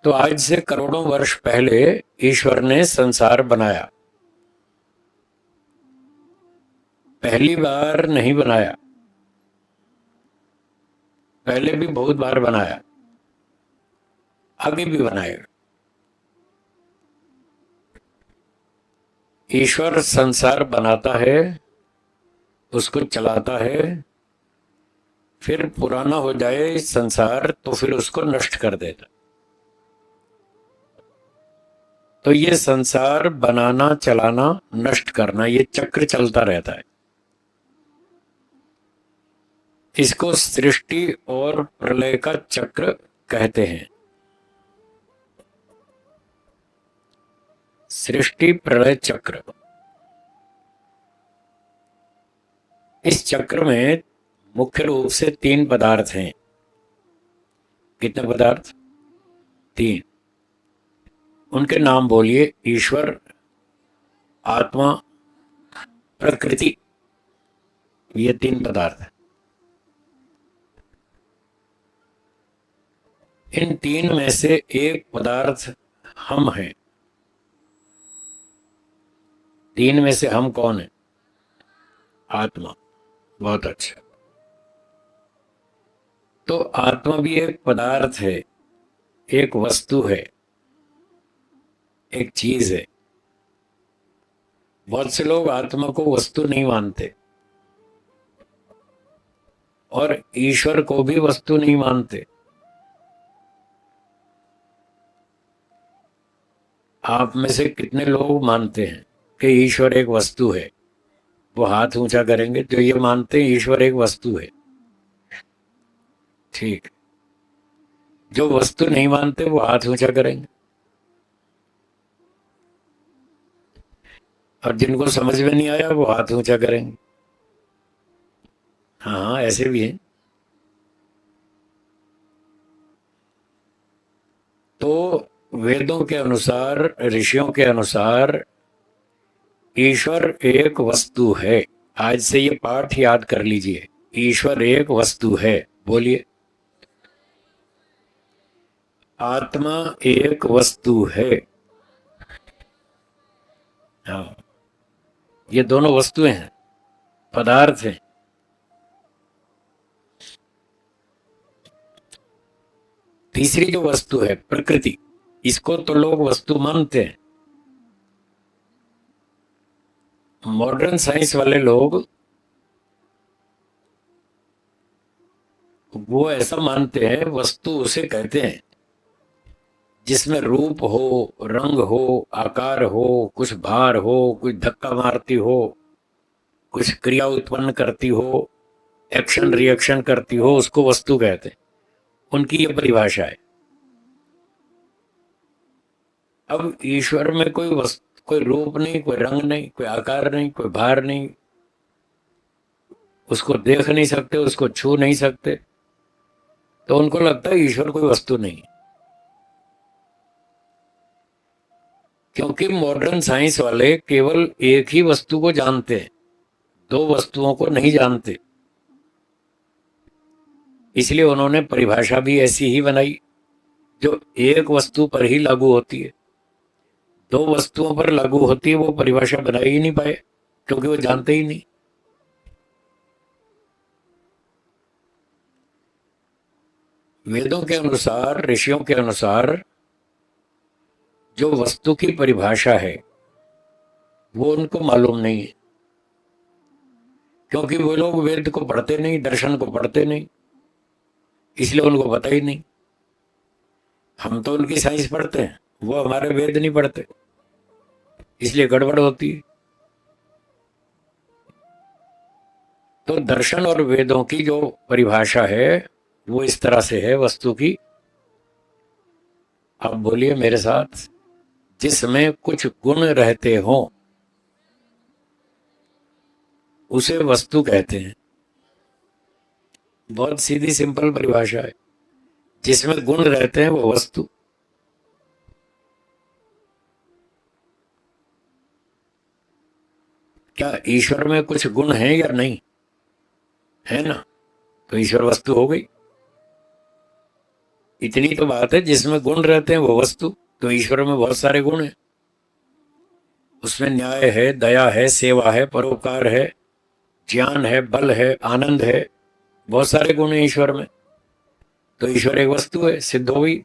तो आज से करोड़ों वर्ष पहले ईश्वर ने संसार बनाया। पहली बार नहीं बनाया, पहले भी बहुत बार बनाया, आगे भी बनाएगा। ईश्वर संसार बनाता है, उसको चलाता है, फिर पुराना हो जाए संसार तो फिर उसको नष्ट कर देता। तो ये संसार बनाना, चलाना, नष्ट करना, ये चक्र चलता रहता है। इसको सृष्टि और प्रलय का चक्र कहते हैं। सृष्टि प्रलय चक्र। इस चक्र में मुख्य रूप से 3 पदार्थ हैं। कितने पदार्थ? 3। उनके नाम बोलिए। ईश्वर, आत्मा, प्रकृति। ये 3 पदार्थ हैं। इन 3 में से एक पदार्थ हम हैं। 3 में से हम कौन है? आत्मा। बहुत अच्छा। तो आत्मा भी एक पदार्थ है, एक वस्तु है, एक चीज है। बहुत से लोग आत्मा को वस्तु नहीं मानते और ईश्वर को भी वस्तु नहीं मानते। आप में से कितने लोग मानते हैं कि ईश्वर एक वस्तु है? वो हाथ ऊंचा करेंगे जो ये मानते हैं ईश्वर एक वस्तु है। ठीक। जो वस्तु नहीं मानते वो हाथ ऊंचा करेंगे। और जिनको समझ में नहीं आया वो हाथ ऊंचा करेंगे। हाँ हाँ, ऐसे भी हैं। तो वेदों के अनुसार, ऋषियों के अनुसार ईश्वर एक वस्तु है। आज से ये पाठ याद कर लीजिए। ईश्वर एक वस्तु है। बोलिए। आत्मा एक वस्तु है। हाँ, ये दोनों वस्तुएं हैं, पदार्थ हैं। तीसरी जो वस्तु है प्रकृति, इसको तो लोग वस्तु मानते हैं। मॉडर्न साइंस वाले लोग वो ऐसा मानते हैं, वस्तु उसे कहते हैं जिसमें रूप हो, रंग हो, आकार हो, कुछ भार हो, कुछ धक्का मारती हो, कुछ क्रिया उत्पन्न करती हो, एक्शन रिएक्शन करती हो, उसको वस्तु कहते हैं। उनकी ये परिभाषा है। अब ईश्वर में कोई वस्तु, कोई रूप नहीं, कोई रंग नहीं, कोई आकार नहीं, कोई भार नहीं, उसको देख नहीं सकते, उसको छू नहीं सकते, तो उनको लगता है ईश्वर कोई वस्तु नहीं। क्योंकि मॉडर्न साइंस वाले केवल एक ही वस्तु को जानते हैं, 2 वस्तुओं को नहीं जानते। इसलिए उन्होंने परिभाषा भी ऐसी ही बनाई जो एक वस्तु पर ही लागू होती है। 2 वस्तुओं पर लागू होती है वो परिभाषा बना ही नहीं पाए, क्योंकि वो जानते ही नहीं। वेदों के अनुसार, ऋषियों के अनुसार जो वस्तु की परिभाषा है वो उनको मालूम नहीं है, क्योंकि वो लोग वेद को पढ़ते नहीं, दर्शन को पढ़ते नहीं, इसलिए उनको पता ही नहीं। हम तो उनकी साइंस पढ़ते हैं, वो हमारे वेद नहीं पढ़ते, इसलिए गड़बड़ होती है। तो दर्शन और वेदों की जो परिभाषा है वो इस तरह से है वस्तु की। अब बोलिए मेरे साथ। जिसमें कुछ गुण रहते हो उसे वस्तु कहते हैं। बहुत सीधी सिंपल परिभाषा है। जिसमें गुण रहते हैं वो वस्तु। क्या ईश्वर में कुछ गुण है या नहीं? है ना? तो ईश्वर वस्तु हो गई। इतनी तो बात है, जिसमें गुण रहते हैं वो वस्तु। तो ईश्वर में बहुत सारे गुण हैं। उसमें न्याय है, दया है, सेवा है, परोपकार है, ज्ञान है, बल है, आनंद है, बहुत सारे गुण हैं ईश्वर में। तो ईश्वर एक वस्तु है, सिद्ध हो गई।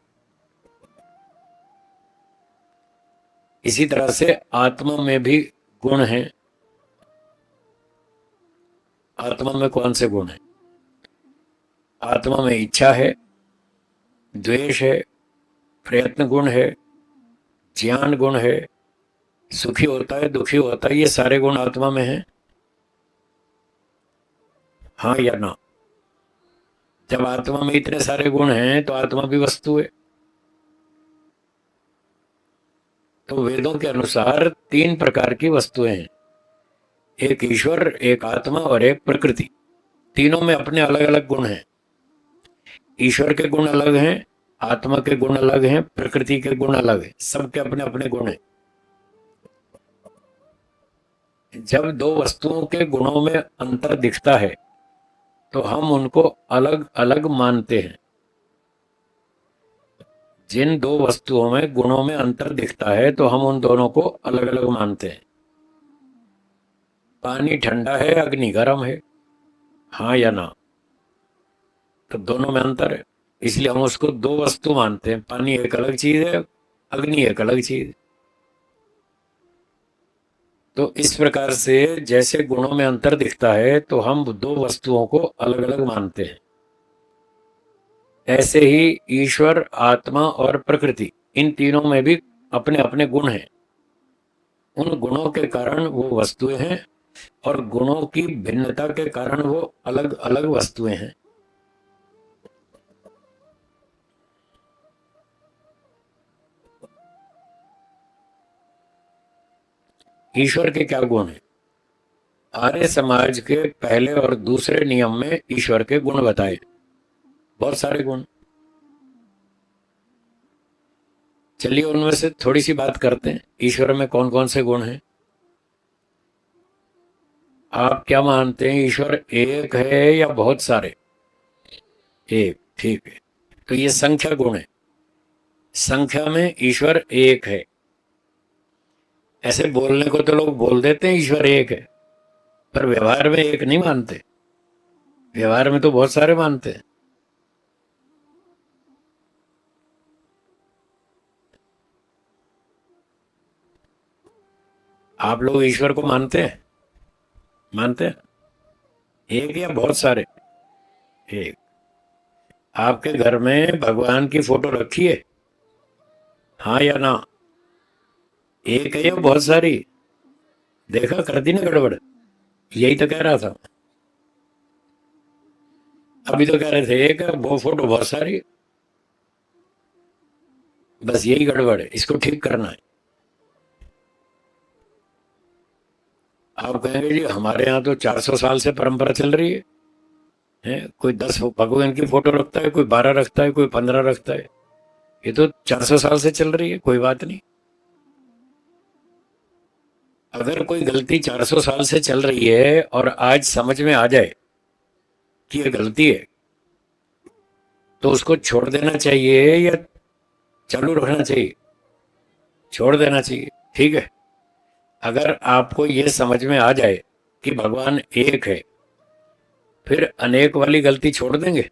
इसी तरह से आत्मा में भी गुण हैं। आत्मा में कौन से गुण हैं? आत्मा में इच्छा है, द्वेष है, प्रयत्न गुण है, ज्ञान गुण है, सुखी होता है, दुखी होता है, ये सारे गुण आत्मा में हैं। हाँ या ना? जब आत्मा में इतने सारे गुण हैं तो आत्मा भी वस्तु है। तो वेदों के अनुसार 3 प्रकार की वस्तुएं हैं, एक ईश्वर, एक आत्मा और एक प्रकृति। तीनों में अपने अलग अलग गुण हैं। ईश्वर के गुण अलग हैं, आत्मा के गुण अलग हैं, प्रकृति के गुण अलग हैं, सबके अपने अपने गुण हैं। जब 2 वस्तुओं के गुणों में अंतर दिखता है तो हम उनको अलग अलग मानते हैं। जिन 2 वस्तुओं में गुणों में अंतर दिखता है तो हम उन दोनों को अलग अलग मानते हैं। पानी ठंडा है, अग्नि गर्म है, हाँ या ना? तो दोनों में अंतर है, इसलिए हम उसको 2 वस्तु मानते हैं। पानी एक अलग चीज है, अग्नि एक अलग चीज है। तो इस प्रकार से जैसे गुणों में अंतर दिखता है तो हम 2 वस्तुओं को अलग अलग मानते हैं। ऐसे ही ईश्वर, आत्मा और प्रकृति, इन तीनों में भी अपने अपने गुण हैं। उन गुणों के कारण वो वस्तुएं हैं और गुणों की भिन्नता के कारण वो अलग अलग वस्तुएं हैं। ईश्वर के क्या गुण हैं? आर्य समाज के पहले और दूसरे नियम में ईश्वर के गुण बताए, बहुत सारे गुण। चलिए उनमें से थोड़ी सी बात करते हैं। ईश्वर में कौन कौन से गुण हैं? आप क्या मानते हैं, ईश्वर एक है या बहुत सारे? एक, ठीक है। तो ये संख्या गुण है। संख्या में ईश्वर एक है। ऐसे बोलने को तो लोग बोल देते हैं ईश्वर एक है, पर व्यवहार में एक नहीं मानते। व्यवहार में तो बहुत सारे मानते हैं। आप लोग ईश्वर को मानते हैं? मानते हैं? एक या बहुत सारे? एक। आपके घर में भगवान की फोटो रखी है, हाँ या ना? एक है या बहुत सारी? देखा, कर दी ना गड़बड़। यही तो कह रहा था। अभी तो कह रहे थे एक है, वो फोटो बहुत सारी। बस यही गड़बड़ है, इसको ठीक करना है। आप कहेंगे जी हमारे यहाँ तो 400 साल से परंपरा चल रही है, कोई 10 भगवान की फोटो रखता है, कोई 12 रखता है, कोई 15 रखता है। ये तो 400 साल से चल रही है, कोई बात नहीं। अगर कोई गलती 400 साल से चल रही है और आज समझ में आ जाए कि ये गलती है, तो उसको छोड़ देना चाहिए या चालू रखना चाहिए? छोड़ देना चाहिए, ठीक है। अगर आपको ये समझ में आ जाए कि भगवान एक है, फिर अनेक वाली गलती छोड़ देंगे?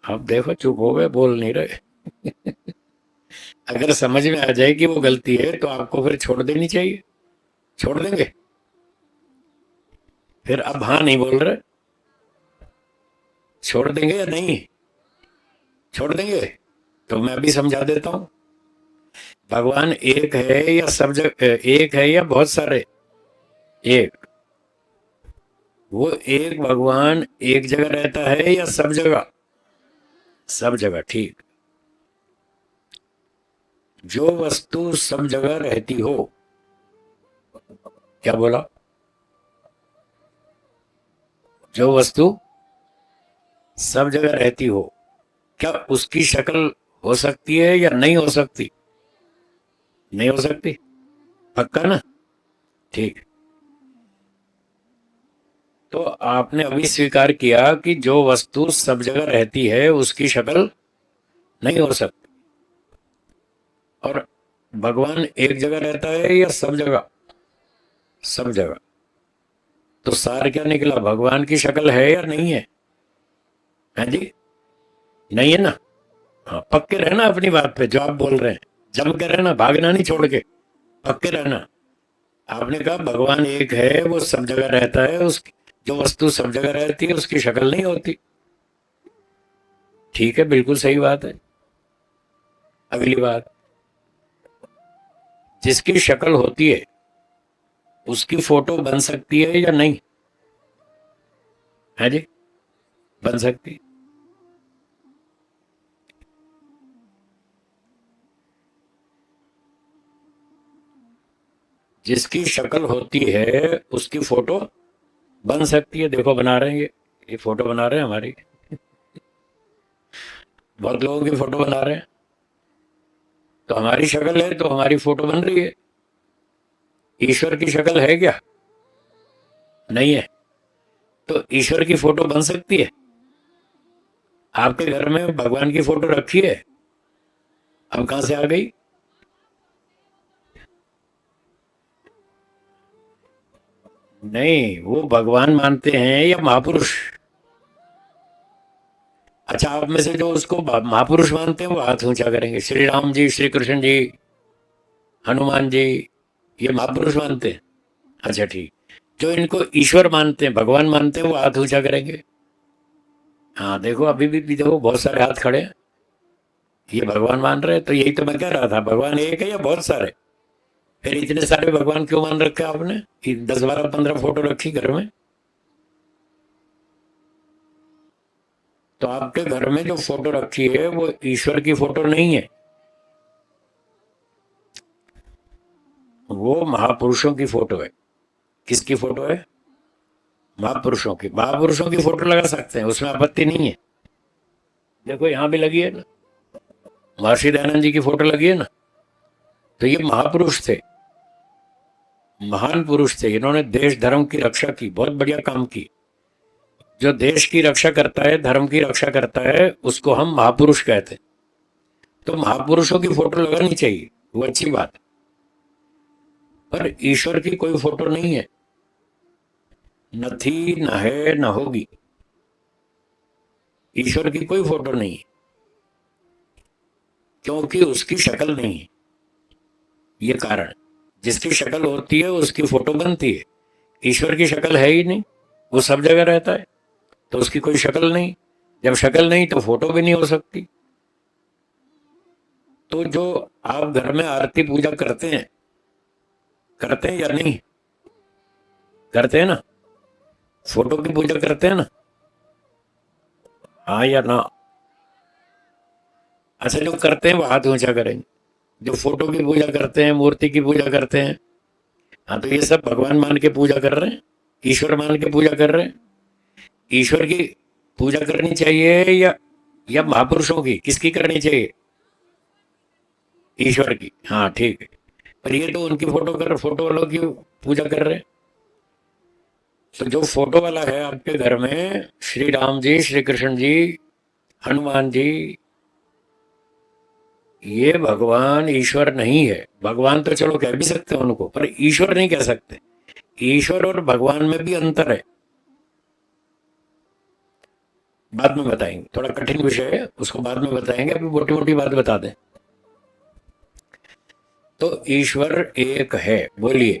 आप देखो चुप हो गए, बोल नहीं रहे। अगर समझ में आ जाए कि वो गलती है तो आपको फिर छोड़ देनी चाहिए। छोड़ देंगे? फिर अब हाँ नहीं बोल रहे। छोड़ देंगे या नहीं? छोड़ देंगे? तो मैं भी समझा देता हूं। भगवान एक है या सब जगह एक है या बहुत सारे? एक। वो एक भगवान एक जगह रहता है या सब जगह? सब जगह, ठीक। जो वस्तु सब जगह रहती हो, क्या बोला? जो वस्तु सब जगह रहती हो, क्या उसकी शक्ल हो सकती है या नहीं हो सकती? नहीं हो सकती, पक्का ना? ठीक। तो आपने अभी स्वीकार किया कि जो वस्तु सब जगह रहती है उसकी शक्ल नहीं हो सकती, और भगवान एक जगह रहता है या सब जगह? सब जगह। तो सार क्या निकला, भगवान की शक्ल है या नहीं है? हाँ जी, नहीं है ना? हाँ, पक्के रहना अपनी बात पे, जो आप बोल रहे हैं जम के रहना, भागना नहीं छोड़ के, पक्के रहना। आपने कहा भगवान एक है, वो सब जगह रहता है, उसकी जो वस्तु सब जगह रहती है उसकी शक्ल नहीं होती। ठीक है, बिल्कुल सही बात है। अगली बात, जिसकी शक्ल होती है उसकी फोटो बन सकती है या नहीं? है जी, बन सकती। जिसकी शक्ल होती है उसकी फोटो बन सकती है। देखो बना रहे हैं, ये फोटो बना रहे हैं हमारी, बहुत लोगों की फोटो बना रहे हैं। तो हमारी शक्ल है तो हमारी फोटो बन रही है। ईश्वर की शक्ल है क्या? नहीं है। तो ईश्वर की फोटो बन सकती है? आपके घर में भगवान की फोटो रखी है, अब कहां से आ गई? नहीं, वो भगवान मानते हैं या महापुरुष? अच्छा, आप में से जो उसको महापुरुष मानते हैं वो हाथ ऊंचा करेंगे। श्री राम जी, श्री कृष्ण जी, हनुमान जी, ये महापुरुष मानते हैं? अच्छा ठीक। जो इनको ईश्वर मानते हैं, भगवान मानते हैं, वो हाथ ऊंचा करेंगे। हाँ देखो, अभी भी देखो बहुत सारे हाथ खड़े हैं, ये भगवान मान रहे हैं। तो यही तो मैं कह रहा था, भगवान एक है या बहुत सारे? फिर इतने सारे भगवान क्यों मान रखे आपने कि 10 12 15 फोटो रखी घर में? तो आपके घर में जो फोटो रखी है वो ईश्वर की फोटो नहीं है, वो महापुरुषों की फोटो है। किसकी फोटो है? महापुरुषों की। महापुरुषों की फोटो लगा सकते हैं, उसमें आपत्ति नहीं है। देखो यहाँ भी लगी है ना, महर्षि दयानंद जी की फोटो लगी है ना। तो ये महापुरुष थे, महान पुरुष थे, इन्होंने देश धर्म की रक्षा की, बहुत बढ़िया काम की। जो देश की रक्षा करता है, धर्म की रक्षा करता है, उसको हम महापुरुष कहते हैं। तो महापुरुषों की फोटो लगानी चाहिए, वो अच्छी बात है। पर ईश्वर की कोई फोटो नहीं है, न थी, न है, न होगी। ईश्वर की कोई फोटो नहीं है, क्योंकि उसकी शक्ल नहीं है। ये कारण, जिसकी शक्ल होती है उसकी फोटो बनती है। ईश्वर की शक्ल है ही नहीं, वो सब जगह रहता है, तो उसकी कोई शक्ल नहीं। जब शक्ल नहीं तो फोटो भी नहीं हो सकती। तो जो आप घर में आरती पूजा करते हैं या नहीं? करते हैं ना? फोटो की पूजा करते हैं ना? हाँ या ना? अच्छा, जो करते हैं वो हाथ ऊंचा करेंगे। जो फोटो की पूजा करते हैं, मूर्ति की पूजा करते हैं, हाँ तो ये सब भगवान मान के पूजा कर रहे हैं, ईश्वर मान के पूजा कर रहे हैं। ईश्वर की पूजा करनी चाहिए या महापुरुषों की, किसकी करनी चाहिए? ईश्वर की। हाँ ठीक है। पर ये तो उनकी फोटो वालों की पूजा कर रहे हैं। तो जो फोटो वाला है आपके घर में, श्री राम जी, श्री कृष्ण जी, हनुमान जी, ये भगवान ईश्वर नहीं है। भगवान तो चलो कह भी सकते हैं उनको, पर ईश्वर नहीं कह सकते। ईश्वर और भगवान में भी अंतर है, बाद में बताएंगे। थोड़ा कठिन विषय है, उसको बाद में बताएंगे, अभी मोटी मोटी बात बता दें। तो ईश्वर एक है, बोलिए।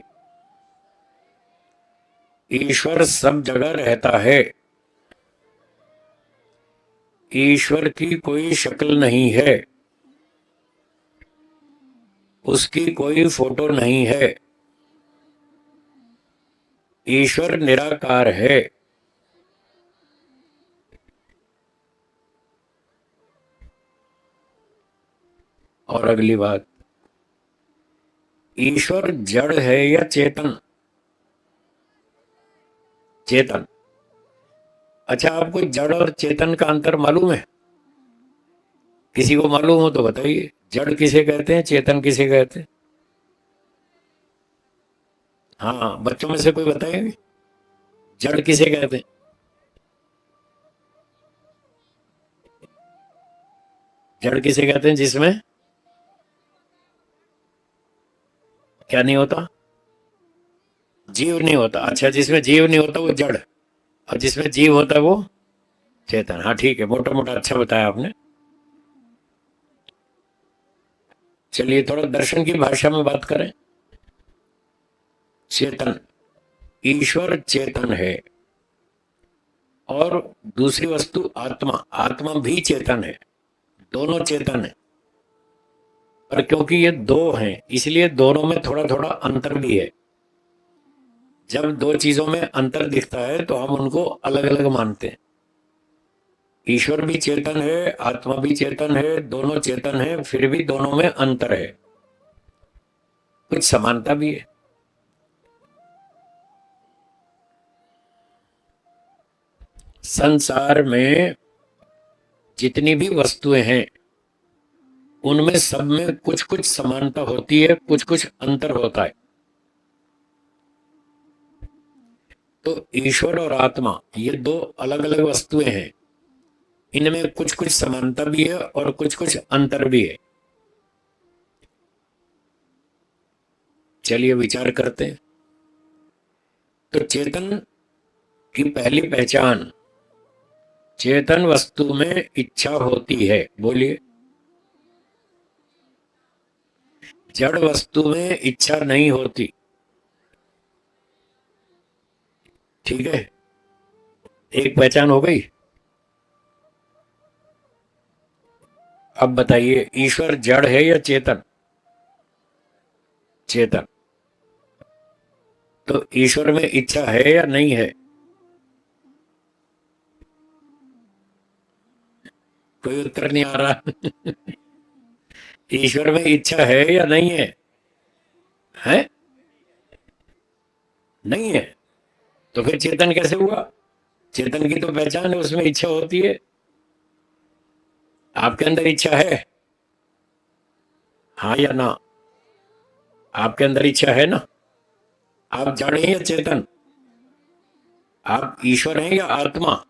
ईश्वर सब जगह रहता है, ईश्वर की कोई शक्ल नहीं है, उसकी कोई फोटो नहीं है, ईश्वर निराकार है। और अगली बात, ईश्वर जड़ है या चेतन? चेतन। अच्छा, आपको जड़ और चेतन का अंतर मालूम है? किसी को मालूम हो तो बताइए, जड़ किसे कहते हैं, चेतन किसे कहते हैं? हाँ, बच्चों में से कोई बताएंगे? जड़ किसे कहते हैं? जड़ किसे कहते हैं जिसमें क्या नहीं होता? जीव नहीं होता। अच्छा, जिसमें जीव नहीं होता वो जड़, और जिसमें जीव होता है वो चेतन। हाँ ठीक है, मोटा मोटा अच्छा बताया आपने। चलिए थोड़ा दर्शन की भाषा में बात करें। चेतन, ईश्वर चेतन है, और दूसरी वस्तु आत्मा, आत्मा भी चेतन है, दोनों चेतन है। पर क्योंकि ये दो हैं इसलिए दोनों में थोड़ा थोड़ा अंतर भी है। जब दो चीजों में अंतर दिखता है तो हम उनको अलग अलग मानते हैं। ईश्वर भी चेतन है, आत्मा भी चेतन है, दोनों चेतन है, फिर भी दोनों में अंतर है, कुछ समानता भी है। संसार में जितनी भी वस्तुएं हैं उनमें सब में कुछ कुछ समानता होती है, कुछ कुछ अंतर होता है। तो ईश्वर और आत्मा ये दो अलग अलग वस्तुएं हैं, इनमें कुछ कुछ समानता भी है और कुछ कुछ अंतर भी है। चलिए विचार करते हैं। तो चेतन की पहली पहचान, चेतन वस्तु में इच्छा होती है। बोलिए। जड़ वस्तु में इच्छा नहीं होती। ठीक है, एक पहचान हो गई। अब बताइए, ईश्वर जड़ है या चेतन? चेतन। तो ईश्वर में इच्छा है या नहीं है? कोई उत्तर नहीं आ रहा। ईश्वर में इच्छा है या नहीं है? है? नहीं है। तो फिर चेतन कैसे हुआ? चेतन की तो पहचान है, उसमें इच्छा होती है। आपके अंदर इच्छा है? हाँ या ना? आपके अंदर इच्छा है ना? आप जड़ हैं या चेतन? आप ईश्वर हैं या आत्मा?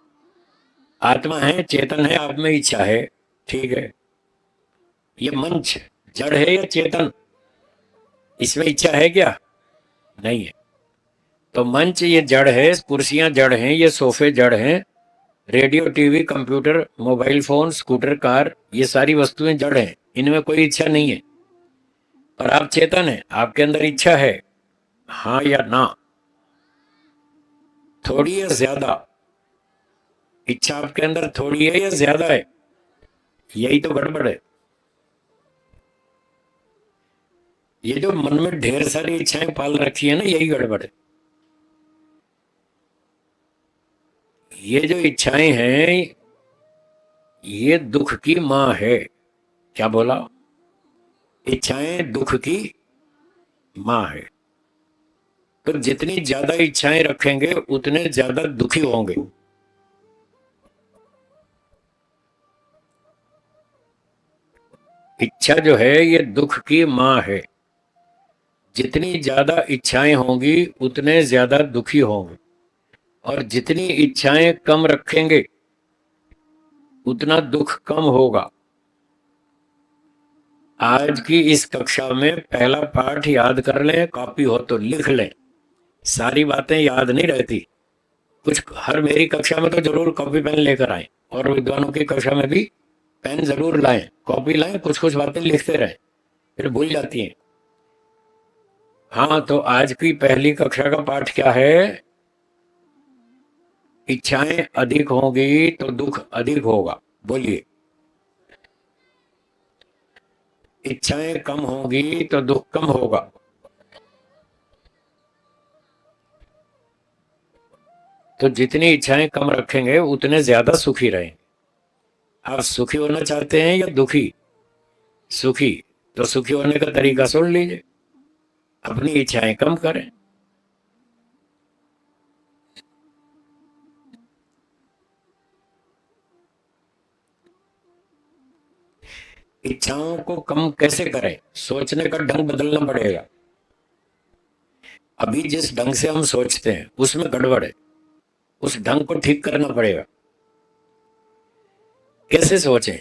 आत्मा है, चेतन है, आप में इच्छा है। ठीक है, ये मंच जड़ है या चेतन? इसमें इच्छा है क्या? नहीं है। तो मंच ये जड़ है, कुर्सियां जड़ हैं, ये सोफे जड़ हैं, radio TV computer mobile phone scooter car ये सारी वस्तुएं जड़ हैं, इनमें कोई इच्छा नहीं है। पर आप चेतन हैं, आपके अंदर इच्छा है। हाँ या ना? थोड़ी या ज्यादा? इच्छा आपके अंदर थोड़ी है या ज्यादा है? यही तो गड़बड़ है। ये जो मन में ढेर सारी इच्छाएं पाल रखी है ना, यही गड़बड़ है। ये जो इच्छाएं हैं ये दुख की मां है। क्या बोला? इच्छाएं दुख की मां है। तो जितनी ज्यादा इच्छाएं रखेंगे उतने ज्यादा दुखी होंगे। इच्छा जो है ये दुख की मां है। जितनी ज्यादा इच्छाएं होंगी उतने ज्यादा दुखी होंगे, और जितनी इच्छाएं कम रखेंगे उतना दुख कम होगा। आज की इस कक्षा में पहला पाठ याद कर लें, कॉपी हो तो लिख लें। सारी बातें याद नहीं रहती। कुछ हर मेरी कक्षा में तो जरूर कॉपी पेन लेकर आए, और विद्वानों की कक्षा में भी पेन जरूर लाएं, कॉपी लाएं, कुछ कुछ बातें लिखते रहें, फिर भूल जाती हैं। हाँ, तो आज की पहली कक्षा का पाठ क्या है? इच्छाएं अधिक होंगी तो दुख अधिक होगा। बोलिए। इच्छाएं कम होंगी तो दुख कम होगा। तो जितनी इच्छाएं कम रखेंगे उतने ज्यादा सुखी रहेंगे। आप सुखी होना चाहते हैं या दुखी? सुखी। तो सुखी होने का तरीका सुन लीजिए, अपनी इच्छाएं कम करें। इच्छाओं को कम कैसे करें? सोचने का ढंग बदलना पड़ेगा। अभी जिस ढंग से हम सोचते हैं उसमें गड़बड़ है। उस ढंग को ठीक करना पड़ेगा। कैसे सोचें?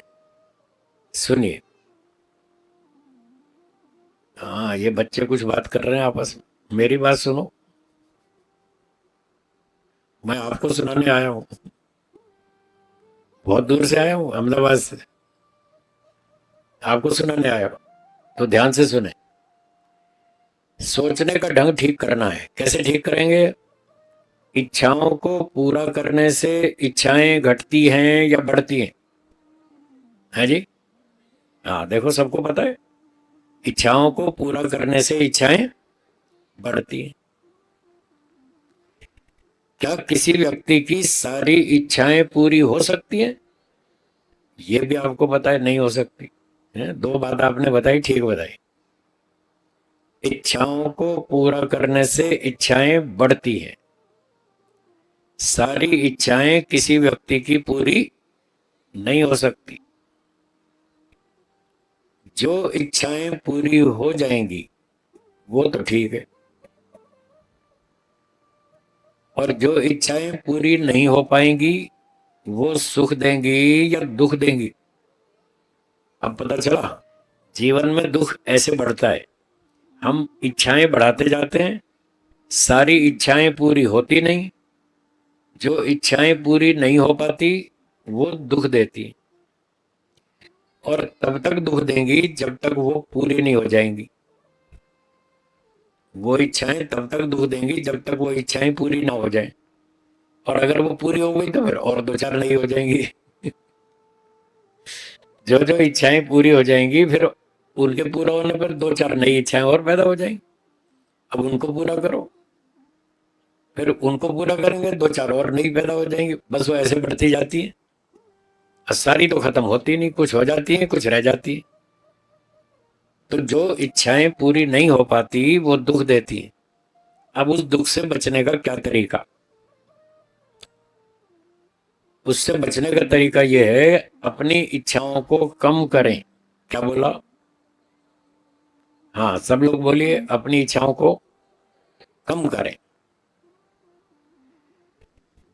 सुनिए। हाँ, ये बच्चे कुछ बात कर रहे हैं आपस में, मेरी बात सुनो। मैं आपको सुनाने आया हूँ, बहुत दूर से आया हूँ, अहमदाबाद से, आपको सुनाने आया हूँ। तो ध्यान से सुने। सोचने का ढंग ठीक करना है। कैसे ठीक करेंगे? इच्छाओं को पूरा करने से इच्छाएं घटती हैं या बढ़ती हैं? है जी? हाँ, देखो सबको पता है, इच्छाओं को पूरा करने से इच्छाएं बढ़ती हैं। क्या किसी व्यक्ति की सारी इच्छाएं पूरी हो सकती हैं? ये भी आपको पता है, नहीं हो सकती है। दो बात आपने बताई, ठीक बताई। इच्छाओं को पूरा करने से इच्छाएं बढ़ती हैं। सारी इच्छाएं किसी व्यक्ति की पूरी नहीं हो सकती। जो इच्छाएं पूरी हो जाएंगी वो तो ठीक है, और जो इच्छाएं पूरी नहीं हो पाएंगी वो सुख देंगी या दुख देंगी? अब पता चला। जीवन में दुख ऐसे बढ़ता है, हम इच्छाएं बढ़ाते जाते हैं, सारी इच्छाएं पूरी होती नहीं, जो इच्छाएं पूरी नहीं हो पाती वो दुख देती, और तब तक दुख देंगी जब तक वो पूरी नहीं हो जाएंगी। वो इच्छाएं तब तक दुख देंगी जब तक वो इच्छाएं पूरी ना हो जाएं, और अगर वो पूरी हो गई तो फिर और दो चार नहीं हो जाएंगी। जो जो इच्छाएं पूरी हो जाएंगी फिर उनके पूरा होने पर दो चार नई इच्छाएं और पैदा हो जाएंगी। अब उनको पूरा करो, फिर उनको पूरा करेंगे, दो चार और नई पैदा हो जाएंगी, बस वो ऐसे बढ़ती जाती है। और सारी तो खत्म होती नहीं, कुछ हो जाती है, कुछ रह जाती है। तो जो इच्छाएं पूरी नहीं हो पाती वो दुख देती है। अब उस दुख से बचने का क्या तरीका? उससे बचने का तरीका यह है, अपनी इच्छाओं को कम करें। क्या बोला? हाँ, सब लोग बोलिए, अपनी इच्छाओं को कम करें।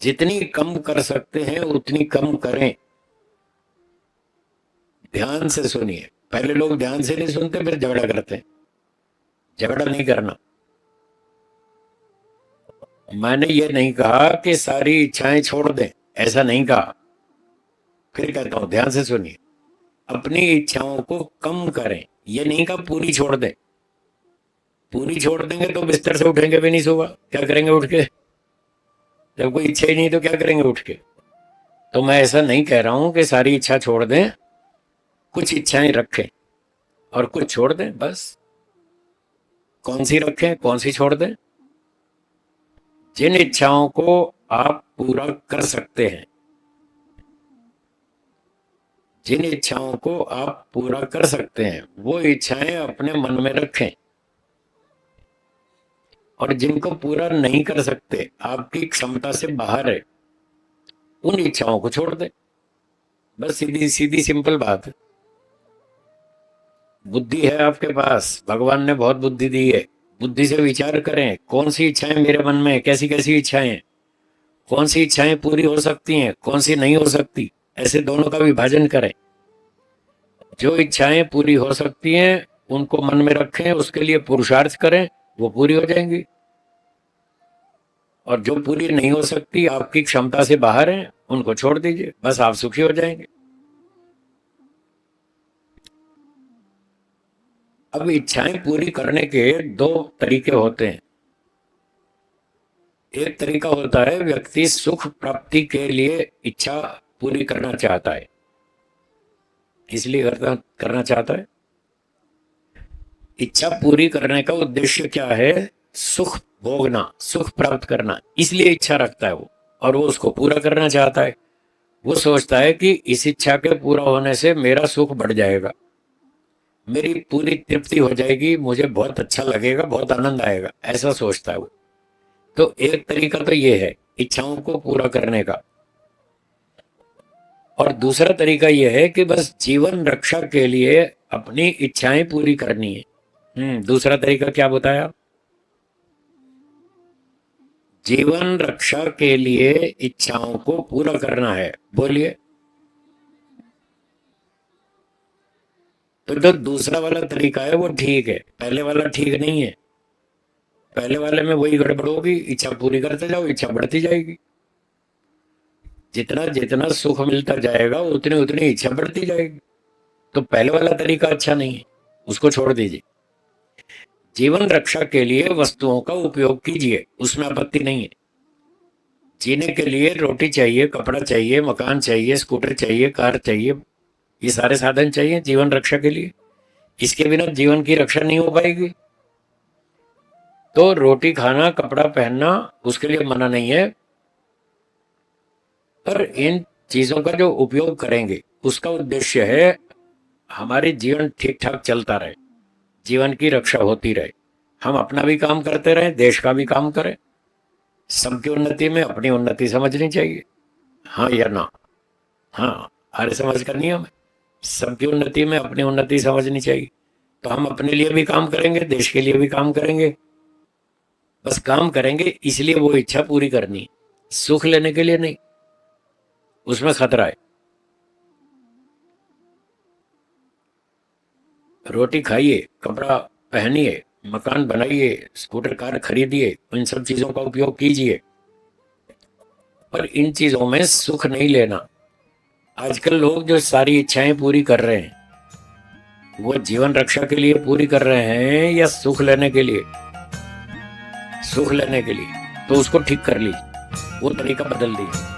जितनी कम कर सकते हैं उतनी कम करें। ध्यान से सुनिए। पहले लोग ध्यान से नहीं सुनते, फिर झगड़ा करते हैं। झगड़ा नहीं करना। मैंने ये नहीं कहा कि सारी इच्छाएं छोड़ दें, ऐसा नहीं कहा। फिर कहता हूं, ध्यान से सुनिए। अपनी इच्छाओं को कम करें, ये नहीं कहा पूरी छोड़ दें। पूरी छोड़ देंगे तो बिस्तर से उठेंगे भी नहीं सुबह, क्या करेंगे उठ के? जब कोई इच्छा ही नहीं तो क्या करेंगे उठ के? तो मैं ऐसा नहीं कह रहा हूं कि सारी इच्छा छोड़ दें, कुछ इच्छाएं रखें और कुछ छोड़ दें, बस। कौन सी रखें, कौन सी छोड़ दें? जिन इच्छाओं को आप पूरा कर सकते हैं, जिन इच्छाओं को आप पूरा कर सकते हैं वो इच्छाएं अपने मन में रखें, और जिनको पूरा नहीं कर सकते, आपकी क्षमता से बाहर है, उन इच्छाओं को छोड़ दें। बस सीधी सीधी सिंपल बात है। बुद्धि है आपके पास, भगवान ने बहुत बुद्धि दी है। बुद्धि से विचार करें, कौन सी इच्छाएं मेरे मन में है, कैसी कैसी इच्छाएं हैं, कौन सी इच्छाएं पूरी हो सकती हैं, कौन सी नहीं हो सकती, ऐसे दोनों का विभाजन करें। जो इच्छाएं पूरी हो सकती हैं उनको मन में रखें, उसके लिए पुरुषार्थ करें, वो पूरी हो जाएंगी। और जो पूरी नहीं हो सकती, आपकी क्षमता से बाहर है, उनको छोड़ दीजिए, बस आप सुखी हो जाएंगे। अब इच्छाएं पूरी करने के दो तरीके होते हैं। एक तरीका होता है, व्यक्ति सुख प्राप्ति के लिए इच्छा पूरी करना चाहता है, इसलिए करना चाहता है। इच्छा पूरी करने का उद्देश्य क्या है? सुख भोगना, सुख प्राप्त करना, इसलिए इच्छा रखता है वो, और वो उसको पूरा करना चाहता है। वो सोचता है कि इस इच्छा के पूरा होने से मेरा सुख बढ़ जाएगा, मेरी पूरी तृप्ति हो जाएगी, मुझे बहुत अच्छा लगेगा, बहुत आनंद आएगा, ऐसा सोचता है वो। तो एक तरीका तो ये है इच्छाओं को पूरा करने का, और दूसरा तरीका यह है कि बस जीवन रक्षा के लिए अपनी इच्छाएं पूरी करनी है। दूसरा तरीका क्या बताया? जीवन रक्षा के लिए इच्छाओं को पूरा करना है। बोलिए। तो जो दूसरा वाला तरीका है वो ठीक है, पहले वाला ठीक नहीं है। पहले वाले में वही गड़बड़ होगी, इच्छा पूरी करते जाओ, इच्छा बढ़ती जाएगी। जितना जितना सुख मिलता जाएगा उतनी उतनी इच्छा बढ़ती जाएगी। तो पहले वाला तरीका अच्छा नहीं है, उसको छोड़ दीजिए। जीवन रक्षा के लिए वस्तुओं का उपयोग कीजिए, उसमें आपत्ति नहीं है। जीने के लिए रोटी चाहिए, कपड़ा चाहिए, मकान चाहिए, स्कूटर चाहिए, कार चाहिए, ये सारे साधन चाहिए जीवन रक्षा के लिए। इसके बिना जीवन की रक्षा नहीं हो पाएगी। तो रोटी खाना, कपड़ा पहनना उसके लिए मना नहीं है, पर इन चीजों का जो उपयोग करेंगे उसका उद्देश्य है हमारे जीवन ठीक ठाक चलता रहे, जीवन की रक्षा होती रहे, हम अपना भी काम करते रहे, देश का भी काम करें। सबकी उन्नति में अपनी उन्नति समझनी चाहिए, हाँ या ना? हाँ, आर्य समाज का नियम है, सबकी उन्नति में अपनी उन्नति समझनी चाहिए। तो हम अपने लिए भी काम करेंगे, देश के लिए भी काम करेंगे। बस काम करेंगे इसलिए वो इच्छा पूरी करनी है, सुख लेने के लिए नहीं, उसमें खतरा है। रोटी खाइए, कपड़ा पहनिए, मकान बनाइए, स्कूटर कार खरीदिए, इन सब चीजों का उपयोग कीजिए, पर इन चीजों में सुख नहीं लेना। आजकल लोग जो सारी इच्छाएं पूरी कर रहे हैं वो जीवन रक्षा के लिए पूरी कर रहे हैं या सुख लेने के लिए? सुख लेने के लिए। तो उसको ठीक कर लीजिए, वो तरीका बदल दीजिए।